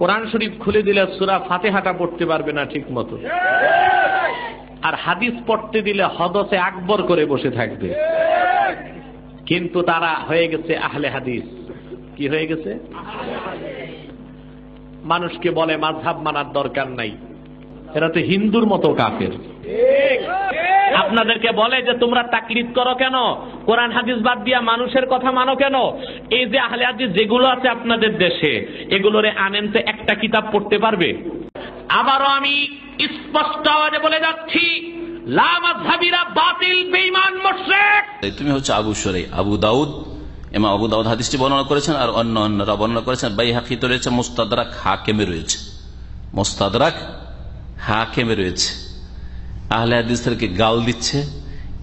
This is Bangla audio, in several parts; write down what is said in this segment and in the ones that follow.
কোরআন শরীফ খুলে দিলে সূরা ফাতিহাটা পড়তে পারবে না ঠিক মতো, আর হাদিস পড়তে দিলে হদসে আকবর করে বসে থাকবে। কিন্তু তারা হয়ে গেছে আহলে হাদিস। কি হয়ে গেছে? মানুষকে বলে মাযহাব মানার দরকার নাই, এরা তো হিন্দুর মতো কাফের। আপনাদেরকে বলে যে তোমরা তাকলিদ করো কেন, কোরআন হাদিস বাদ দিয়া মানুষের কথা মানো কেন? এই যে আহলে হাদিস যেগুলো আছে আপনাদের দেশে, এগুলোরে আনেন তো একটা কিতাব পড়তে পারবে? আবারও আমি স্পষ্ট আওয়াজে বলে যাচ্ছি, লা মাযহাবিরা বাতিল, বেঈমান, মুশরিক। তুমি হচ্ছে আবু শুরাইহ, আবু দাউদ, ইমাম আবু দাউদ হাদিসটি বর্ণনা করেছেন, আর অন্যরা বর্ণনা করেছেন। বাইহাকিতে রয়েছে, মুস্তাদরাক হাকিমে রয়েছে, মুস্তাদরাক হাকিমে রয়েছে। আহলে হাদিসদেরকে গাল দিচ্ছে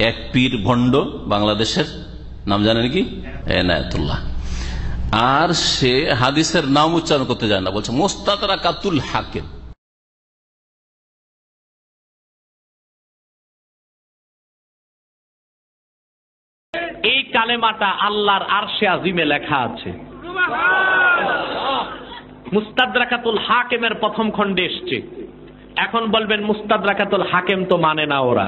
এক পীর ভণ্ড বাংলাদেশের, নাম জানেন কি? এনায়েতুল্লাহ। আর সে হাদিসের নাম উচ্চারণ করতে জানে না, বলছে মুস্তাদরাকাতুল হাকিম। এই কালেমাটা আল্লাহর আরশে আজিমে লেখা আছে। মুস্তাদরাকাতুল হাকিমের প্রথম খণ্ডে এসছে। এখন বলবেন মুস্তাদরাকাতুল হাকিম তো মানে না ওরা।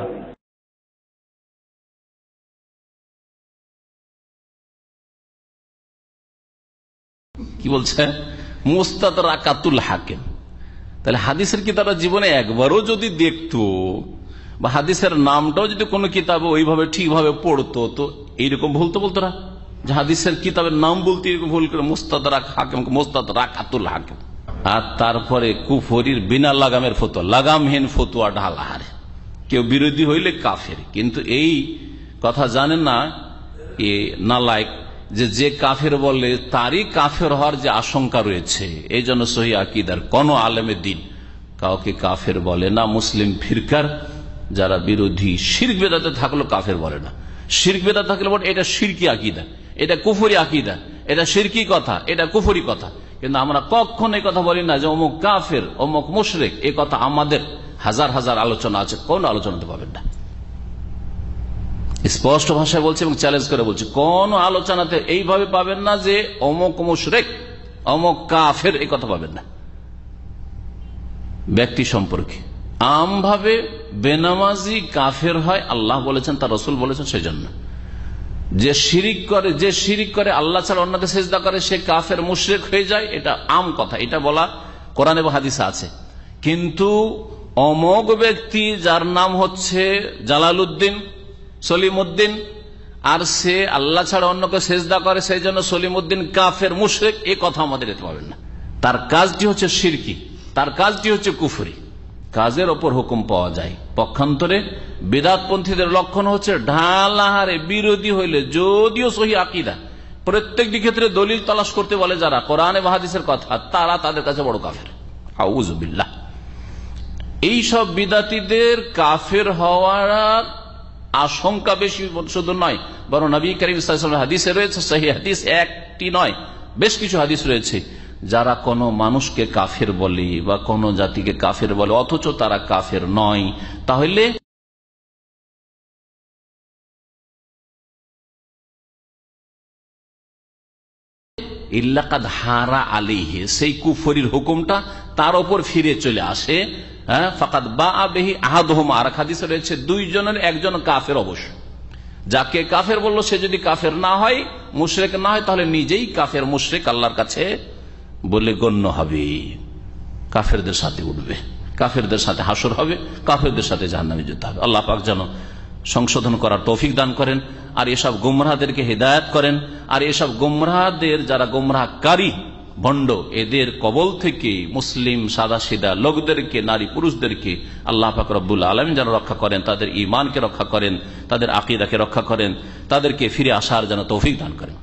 কি বলছে? মুস্তাদরাকাতুল হাকিম। তাহলে হাদিসের কিতাবের জীবনে একবারও যদি দেখতো, বা হাদিসের নামটাও যদি কোনো কিতাবে ওইভাবে ঠিকভাবে পড়তো, তো এইরকম ভুল তো বলতো না যে হাদিসের কিতাবের নাম বলতে এরকম ভুল করে মুস্তাদরাক হাকিম, মুস্তাদরাকাতুল হাকিম। আর তারপরে কুফরির বিনা লাগামের ফতোয়া, লাগামহীন ফতোয়া ঢালাহারে, কেউ বিরোধী হইলে কাফের। কিন্তু এই কথা জানেন না এ নালায়েক যে কাফের বলে তারই কাফের হওয়ার যে আশঙ্কা রয়েছে। এই জন্য সহিহ আকীদার কোন আলেমে দ্বীন কাউকে কাফের বলে না। মুসলিম ফিরকার যারা বিরোধী, শিরক বেদাতে থাকলো কাফের বলে না। শিরক বেদাত থাকলে বলে এটা শিরকি আকীদা, এটা কুফরি আকীদা, এটা শিরকি কথা, এটা কুফরি কথা। কিন্তু আমরা কখন এই কথা বলি না যে অমুক কাফের, অমুক মুশরিক। এই কথা আমাদের হাজার হাজার আলোচনা আছে, কোন আলোচনাতে পাবেন না। স্পষ্ট ভাষায় বলছে এবং চ্যালেঞ্জ করে বলছে, কোন আলোচনাতে এইভাবে পাবেন না যে অমুক মুশরিক, অমুক কাফের, এই কথা পাবেন না। ব্যক্তি সম্পর্কে আমভাবে বেনামাজি কাফের হয়, আল্লাহ বলেছেন, তার রাসূল বলেছেন। সেই জন্য যে শিরিক করে আল্লাহ ছাড়া অন্যকে সিজদা করে, সে কাফের মুশরিক হয়ে যায়। এটা আম কথা, এটা বলা কোরআন এবং হাদিসে আছে। কিন্তু অমোঘ ব্যক্তি যার নাম হচ্ছে জালালউদ্দিন, সলিমউদ্দিন, আর সে আল্লাহ ছাড়া অন্যকে সিজদা করে, সেই জন্য সলিমউদ্দিন কাফের মুশরিক, এই কথা আমাদের দিতে পারবেন না। তার কাজটি হচ্ছে শিরকি, তার কাজটি হচ্ছে কুফরি। কাজের ওপর হুকুম পাওয়া যায়। পক্ষান্তরে বিদআতপন্থীদের লক্ষণ হচ্ছে ঢালাহারে বিরোধী হইলে, যদিও সহিহ আকীদা, প্রত্যেকটি ক্ষেত্রে দলিল তালাশ করতে বলে যারা, কোরআন এবং হাদিসের কথা, তারা তাদের কাছে বড় কাফের। আউযু বিল্লাহ। এইসব বিদআতীদের কাফের হওয়ার আশঙ্কা বেশি শুধু নয়, বরং নবী করিম সাল্লাল্লাহু আলাইহি ওয়াসাল্লাম হাদিসে রয়েছে, সহিহ হাদিস একটি নয়, বেশ কিছু হাদিস রয়েছে, যারা কোনো মানুষকে কাফের বলে বা কোনো জাতিকে কাফের বলে অথচ তারা কাফের নয়, তাহলে ইল্লাকাদ হারা আলাইহি, সেই কুফরির হুকুমটা তার উপর ফিরে চলে আসে। ফাকাদ বাআ বিহি আহাদুহুম, আর হাদিসে রয়েছে দুইজনের একজন কাফের অবশ্য। যাকে কাফের বললো সে যদি কাফের না হয়, মুশরিক না হয়, তাহলে নিজেই কাফের মুশরিক আল্লাহর কাছে বলে গণ্য হবে। কাফেরদের সাথে উঠবে, কাফেরদের সাথে হাসর হবে, কাফেরদের সাথে জাহান্নামে যেতে হবে। আল্লাহ পাক যেন সংশোধন করার তৌফিক দান করেন, আর এসব গুমরাহদেরকে হিদায়াত করেন, আর এসব গুমরাহদের যারা গুমরাহকারী ভণ্ড, এদের কবল থেকে মুসলিম সাদাসিধা লোকদেরকে, নারী পুরুষদেরকে আল্লাহ পাক রব্বুল আলামিন যেন রক্ষা করেন, তাদের ঈমানকে রক্ষা করেন, তাদের আকীদাকে রক্ষা করেন, তাদেরকে ফিরে আসার যেন তৌফিক দান করেন।